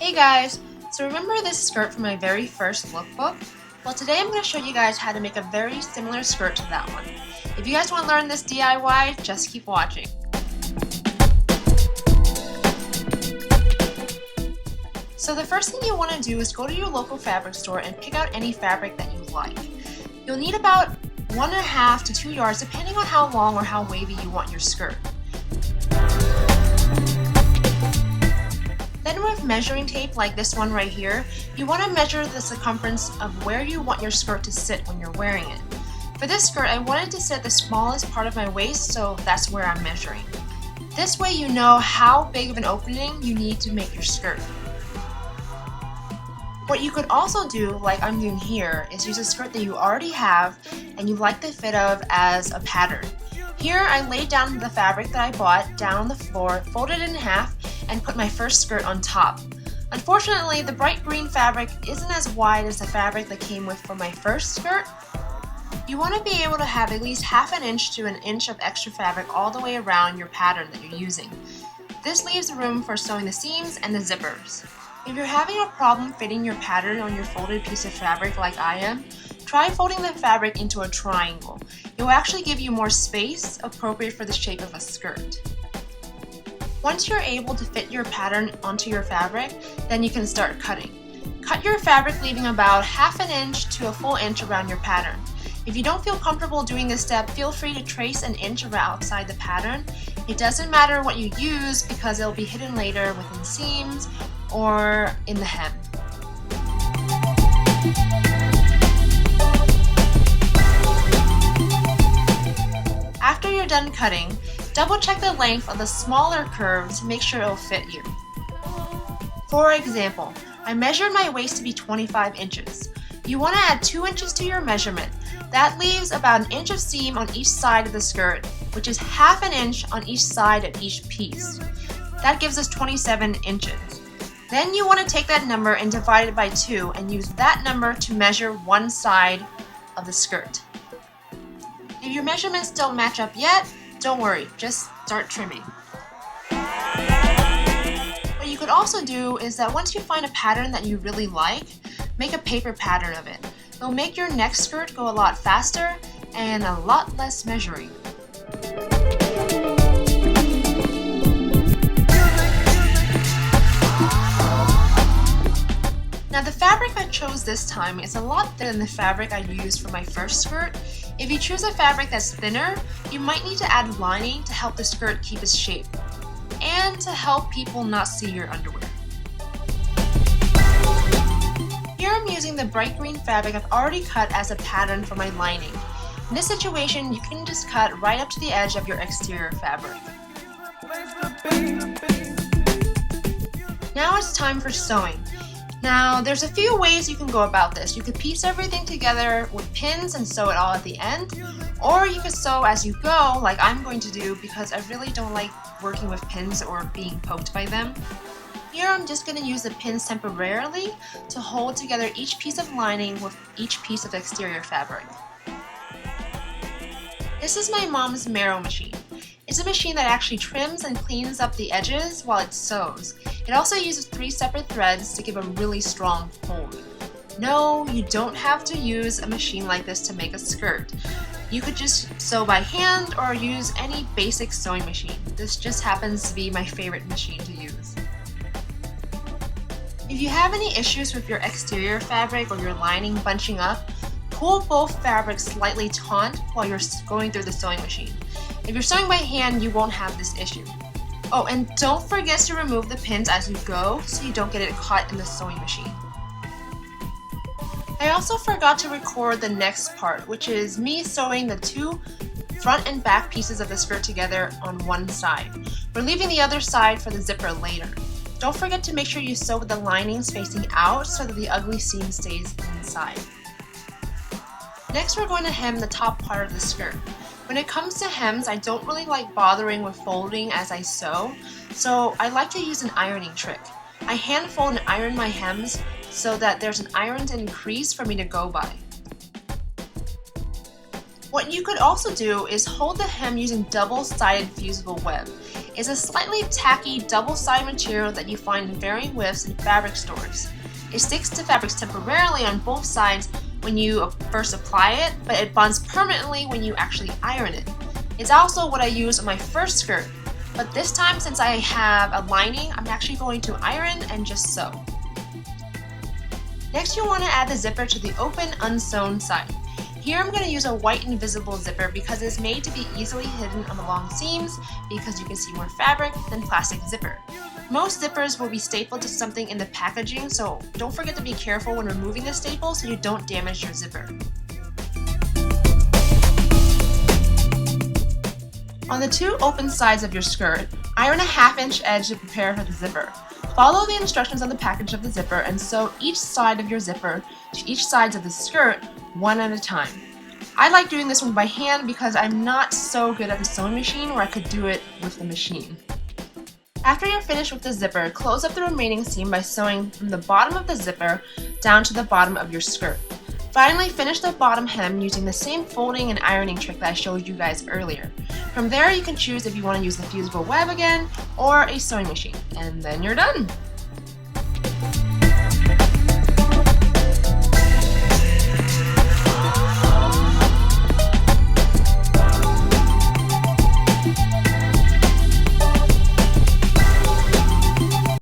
Hey guys, so remember this skirt from my very first lookbook? Well, today I'm going to show you guys how to make a very similar skirt to that one. If you guys want to learn this DIY, just keep watching. So the first thing you want to do is go to your local fabric store and pick out any fabric that you like. You'll need about 1.5 to 2 yards depending on how long or how wavy you want your skirt. Then with measuring tape like this one right here, you want to measure the circumference of where you want your skirt to sit when you're wearing it. For this skirt, I wanted to sit the smallest part of my waist, so that's where I'm measuring. This way you know how big of an opening you need to make your skirt. What you could also do, like I'm doing here, is use a skirt that you already have and you like the fit of as a pattern. Here I laid down the fabric that I bought down on the floor, folded it in half, and put my first skirt on top. Unfortunately, the bright green fabric isn't as wide as the fabric that came with for my first skirt. You want to be able to have at least 1/2 inch to 1 inch of extra fabric all the way around your pattern that you're using. This leaves room for sewing the seams and the zippers. If you're having a problem fitting your pattern on your folded piece of fabric like I am, try folding the fabric into a triangle. It will actually give you more space appropriate for the shape of a skirt. Once you're able to fit your pattern onto your fabric, then you can start cutting. Cut your fabric leaving about 1/2 inch to a full inch around your pattern. If you don't feel comfortable doing this step, feel free to trace 1 inch outside the pattern. It doesn't matter what you use because it'll be hidden later within seams or in the hem. After you're done cutting, double check the length of the smaller curve to make sure it'll fit you. For example, I measured my waist to be 25 inches. You want to add 2 inches to your measurement. That leaves about 1 inch of seam on each side of the skirt, which is 1/2 inch on each side of each piece. That gives us 27 inches. Then you want to take that number and divide it by 2 and use that number to measure one side of the skirt. If your measurements don't match up yet, don't worry, just start trimming. What you could also do is that once you find a pattern that you really like, make a paper pattern of it. It'll make your next skirt go a lot faster and a lot less measuring. Now the fabric I chose this time is a lot thinner than the fabric I used for my first skirt. If you choose a fabric that's thinner, you might need to add lining to help the skirt keep its shape and to help people not see your underwear. Here I'm using the bright green fabric I've already cut as a pattern for my lining. In this situation, you can just cut right up to the edge of your exterior fabric. Now it's time for sewing. Now, there's a few ways you can go about this. You could piece everything together with pins and sew it all at the end, or you could sew as you go, like I'm going to do because I really don't like working with pins or being poked by them. Here I'm just going to use the pins temporarily to hold together each piece of lining with each piece of exterior fabric. This is my mom's marrow machine. It's a machine that actually trims and cleans up the edges while it sews. It also uses 3 separate threads to give a really strong hold. No, you don't have to use a machine like this to make a skirt. You could just sew by hand or use any basic sewing machine. This just happens to be my favorite machine to use. If you have any issues with your exterior fabric or your lining bunching up, pull both fabrics slightly taut while you're going through the sewing machine. If you're sewing by hand, you won't have this issue. Oh, and don't forget to remove the pins as you go so you don't get it caught in the sewing machine. I also forgot to record the next part, which is me sewing the 2 front and back pieces of the skirt together on one side. We're leaving the other side for the zipper later. Don't forget to make sure you sew with the linings facing out so that the ugly seam stays inside. Next, we're going to hem the top part of the skirt. When it comes to hems, I don't really like bothering with folding as I sew, so I like to use an ironing trick. I hand fold and iron my hems so that there's an ironed-in crease for me to go by. What you could also do is hold the hem using double-sided fusible web. is a slightly tacky double-sided material that you find in varying widths in fabric stores. It sticks to fabrics temporarily on both sides when you first apply it, but it bonds permanently when you actually iron it. It's also what I used on my first skirt, but this time since I have a lining, I'm actually going to iron and just sew. Next, you want to add the zipper to the open, unsewn side. Here I'm going to use a white invisible zipper because it's made to be easily hidden on the long seams because you can see more fabric than plastic zipper. Most zippers will be stapled to something in the packaging, so don't forget to be careful when removing the staple so you don't damage your zipper. On the two open sides of your skirt, iron a 1/2-inch edge to prepare for the zipper. Follow the instructions on the package of the zipper and sew each side of your zipper to each side of the skirt one at a time. I like doing this one by hand because I'm not so good at the sewing machine where I could do it with the machine. After you're finished with the zipper, close up the remaining seam by sewing from the bottom of the zipper down to the bottom of your skirt. Finally, finish the bottom hem using the same folding and ironing trick that I showed you guys earlier. From there, you can choose if you want to use the fusible web again or a sewing machine, and then you're done!